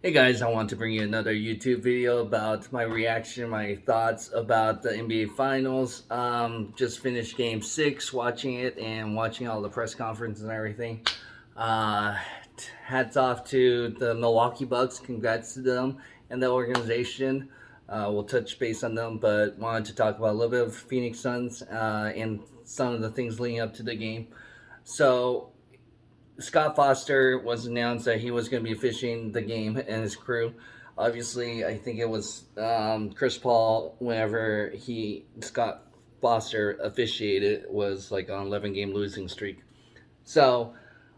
Hey guys, I want to bring you another YouTube video about my reaction, my thoughts about the NBA Finals. Just finished Game 6, watching it and watching all the press conferences and everything. Uh, Hats off to the Milwaukee Bucks. Congrats to them and the organization. We'll touch base on them, but wanted to talk about a little bit of Phoenix Suns and some of the things leading up to the game. So Scott Foster was announced that he was going to be officiating the game and his crew. Obviously, I think it was Chris Paul. Whenever Scott Foster officiated, was like on 11-game losing streak. So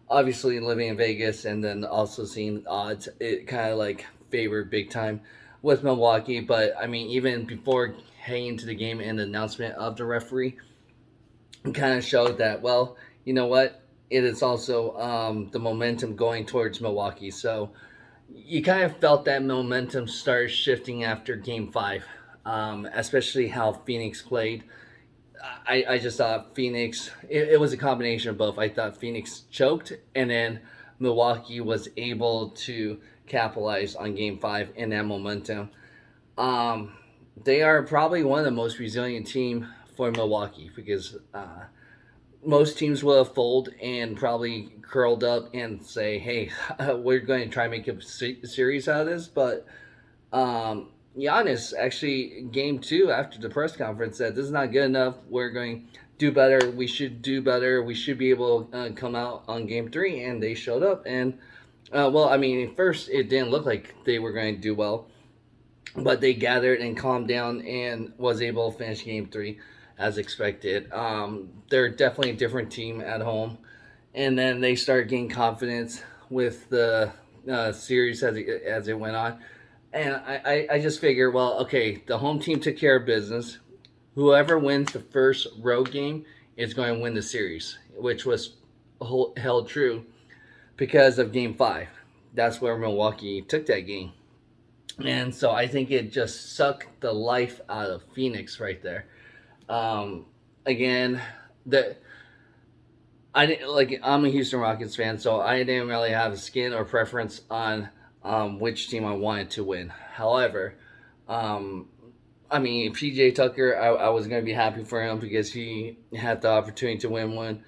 obviously, living in Vegas and then also seeing odds, it kind of like favored big time with Milwaukee. But I mean, even before heading into the game and the announcement of the referee, kind of showed that, well, you know what? It is also the momentum going towards Milwaukee. So you kind of felt that momentum start shifting after Game 5, especially how Phoenix played. I just thought Phoenix, it was a combination of both. I thought Phoenix choked, and then Milwaukee was able to capitalize on Game 5 and that momentum. Um, they are probably one of the most resilient team for Milwaukee because most teams will have fold and probably curled up and say, "Hey, we're going to try and make a series out of this." But Giannis actually, game two after the press conference said, "This is not good enough. We're going to do better. We should do better. We should be able to come out on game three." And they showed up. And well, I mean, at first it didn't look like they were going to do well, but they gathered and calmed down and was able to finish game three as expected. They're definitely a different team at home, and then they started gaining confidence with the series as it went on. And I just figure, well, okay, the home team took care of business. Whoever wins the first road game is going to win the series, which was held true because of Game 5. That's where Milwaukee took that game. And so I think it just sucked the life out of Phoenix right there. Again, the I didn't like. I'm a Houston Rockets fan, so I didn't really have a skin or preference on which team I wanted to win. However, um, I mean, PJ Tucker, I was gonna be happy for him because he had the opportunity to win one.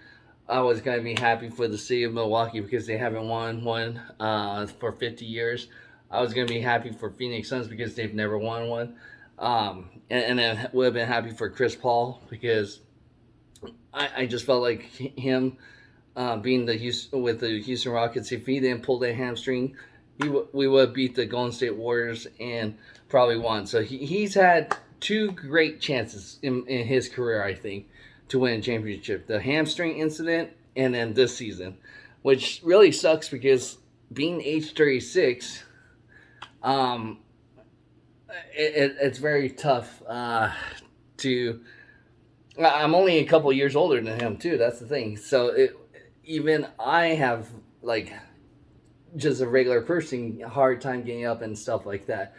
I was gonna be happy for the city of Milwaukee because they haven't won one for 50 years. I was gonna be happy for Phoenix Suns because they've never won one. And then would have been happy for Chris Paul because I just felt like him being with the Houston Rockets, if he didn't pull that hamstring, we would have beat the Golden State Warriors and probably won. So he's had two great chances in his career, I think, to win a championship. The hamstring incident and then this season, which really sucks because being age 36, um, it's very tough to. I'm only a couple years older than him too. That's the thing. So even I have like just a regular person hard time getting up and stuff like that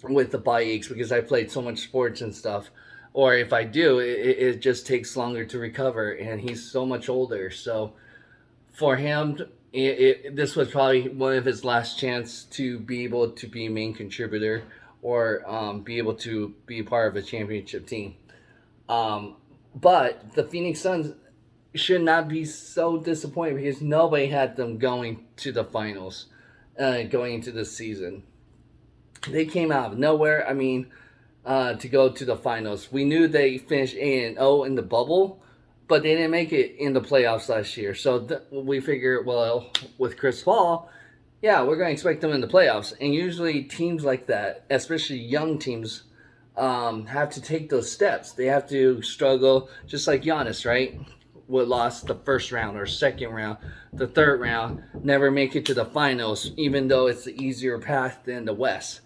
with the body aches because I played so much sports and stuff. Or if I do, it just takes longer to recover, and he's so much older. So for him, this was probably one of his last chance to be able to be a main contributor or be able to be part of a championship team. Um, but the Phoenix Suns should not be so disappointed because nobody had them going to the finals, going into this season. They came out of nowhere. I mean, to go to the finals. We knew they finished 8-0 in the bubble, but they didn't make it in the playoffs last year. So we figured, well, with Chris Paul, yeah, we're going to expect them in the playoffs. And usually teams like that, especially young teams, have to take those steps. They have to struggle, just like Giannis, right? Would lost the first round or second round, the third round, never make it to the finals, even though it's the easier path than the West.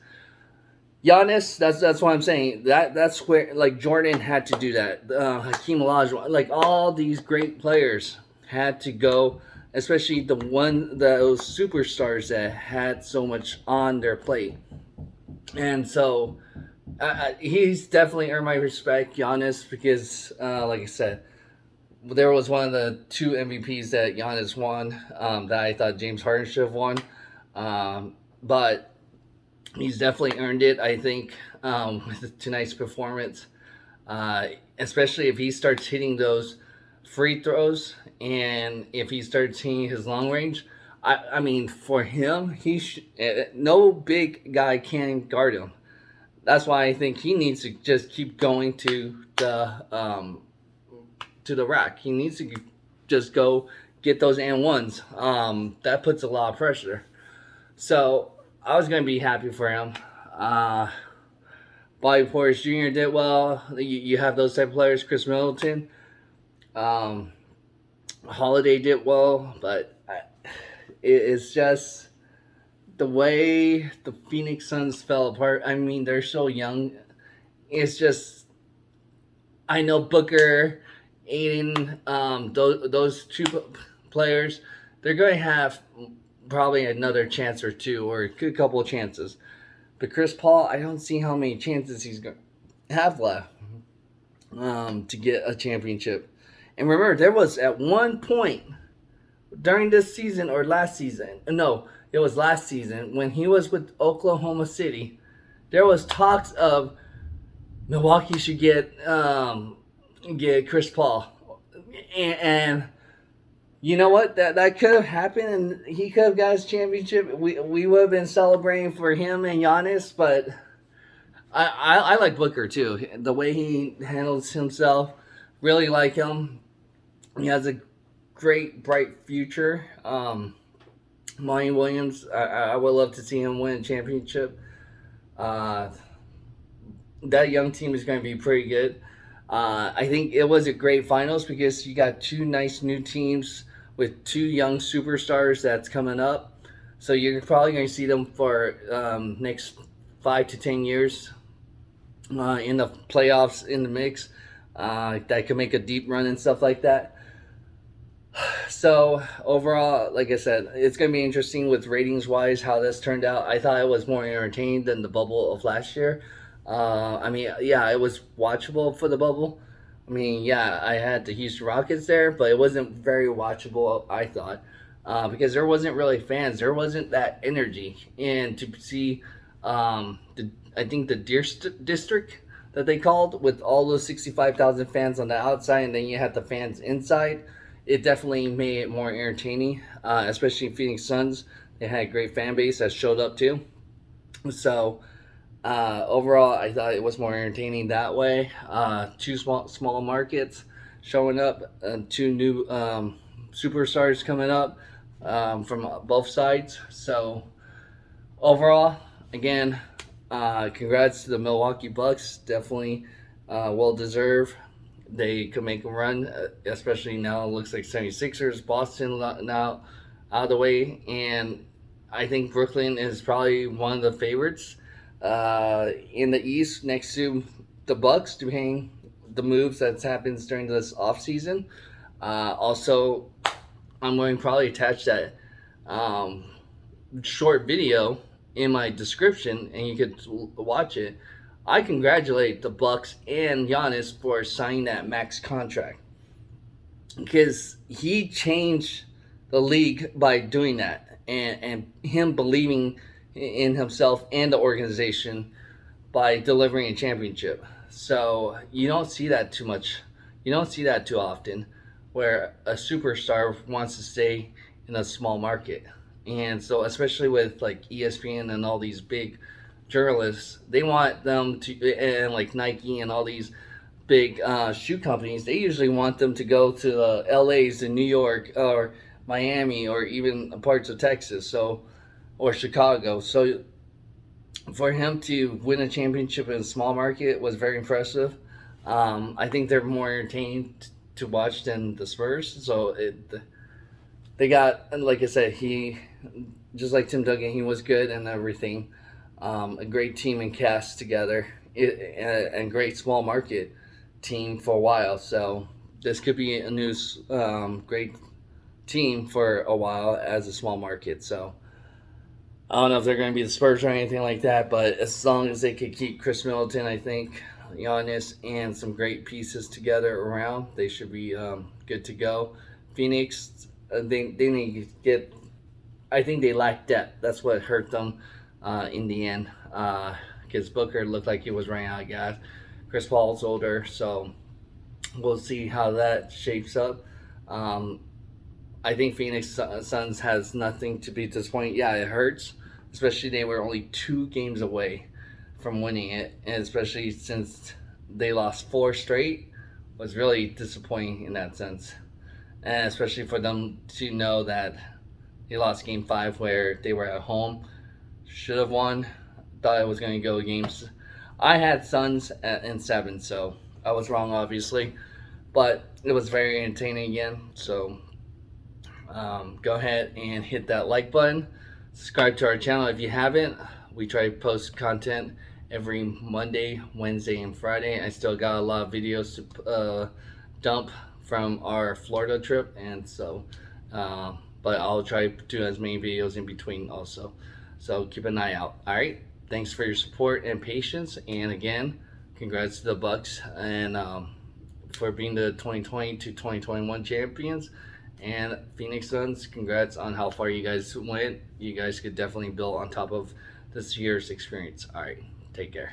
Giannis, that's what I'm saying. That's where like Jordan had to do that. Hakeem Olajuwon, like all these great players had to go, especially those superstars that had so much on their plate, and so he's definitely earned my respect, Giannis, because like I said, there was one of the two MVPs that Giannis won that I thought James Harden should have won. But he's definitely earned it, I think, with tonight's performance. Uh, Especially if he starts hitting those free throws and if he starts hitting his long range. I mean, for him, no big guy can guard him. That's why I think he needs to just keep going to the rack. He needs to just go get those and ones. That puts a lot of pressure. So I was gonna be happy for him. Uh, Bobby Portis Jr. did well. You have those type of players. Chris Middleton, um, Holiday did well, but it's just the way the Phoenix Suns fell apart. I mean, they're so young. It's just I know Booker, Aiden, those two players, they're going to have probably another chance or two, or a good couple of chances. But Chris Paul, I don't see how many chances he's going to have left to get a championship. And remember, there was at one point during this season or last season, no, it was last season when he was with Oklahoma City. There was talks of Milwaukee should get Chris Paul, and you know what? That could have happened, and he could have got his championship. We would have been celebrating for him and Giannis, but I like Booker too. The way he handles himself, really like him. He has a great, bright future. Monty Williams, I would love to see him win a championship. Uh, that young team is going to be pretty good. I think it was a great finals because you got two nice new teams with two young superstars that's coming up. So you're probably going to see them for next 5 to 10 years in the playoffs in the mix. That could make a deep run and stuff like that. So overall, like I said, it's going to be interesting with ratings wise how this turned out. I thought it was more entertaining than the bubble of last year. I mean, yeah, it was watchable for the bubble. I mean, yeah, I had the Houston Rockets there, but it wasn't very watchable, I thought, because there wasn't really fans. There wasn't that energy. And to see, I think the Deer District that they called with all those 65,000 fans on the outside, and then you had the fans inside, it definitely made it more entertaining, especially Phoenix Suns. They had a great fan base that showed up too. So, overall, I thought it was more entertaining that way. Two small markets showing up, two new superstars coming up from both sides. So overall, again, congrats to the Milwaukee Bucks. Definitely well deserved. They could make a run, especially now it looks like 76ers, Boston now out of the way. And I think Brooklyn is probably one of the favorites in the East next to the Bucks, depending the moves that happens during this offseason. Also, I'm going to probably attach that short video in my description, and you could watch it. I congratulate the Bucks and Giannis for signing that max contract because he changed the league by doing that, and him believing in himself and the organization by delivering a championship. So you don't see that too much. You don't see that too often where a superstar wants to stay in a small market. And so especially with like ESPN and all these big journalists, they want them to, and like Nike and all these big shoe companies, they usually want them to go to the LA's in New York or Miami or even parts of Texas, so or Chicago. So for him to win a championship in a small market was very impressive. I think they're more entertaining to watch than the Spurs. So they got, like I said, he just like Tim Duncan, he was good and everything. A great team and cast together, and great small market team for a while. So this could be a new great team for a while as a small market. So I don't know if they're going to be the Spurs or anything like that, but as long as they could keep Chris Middleton, I think, Giannis, and some great pieces together around, they should be good to go. Phoenix, they need to get. I think they lacked depth. That's what hurt them in the end. Because Booker looked like he was running out of gas. Chris Paul's older, so we'll see how that shapes up. Um, I think Phoenix Suns has nothing to be disappointed. Yeah, it hurts, especially they were only 2 games away from winning it, and especially since they lost 4 straight, was really disappointing in that sense. And especially for them to know that they lost Game 5 where they were at home, should have won. Thought it was going to go games. I had Suns in 7, so I was wrong, obviously, but it was very entertaining again. So go ahead and hit that like button. Subscribe to our channel if you haven't. We try to post content every Monday, Wednesday, and Friday. I still got a lot of videos to dump from our Florida trip, and so, but I'll try to do as many videos in between also. So keep an eye out. All right. Thanks for your support and patience. And again, congrats to the Bucks and for being the 2020 to 2021 champions. And Phoenix Suns, congrats on how far you guys went. You guys could definitely build on top of this year's experience. All right, take care.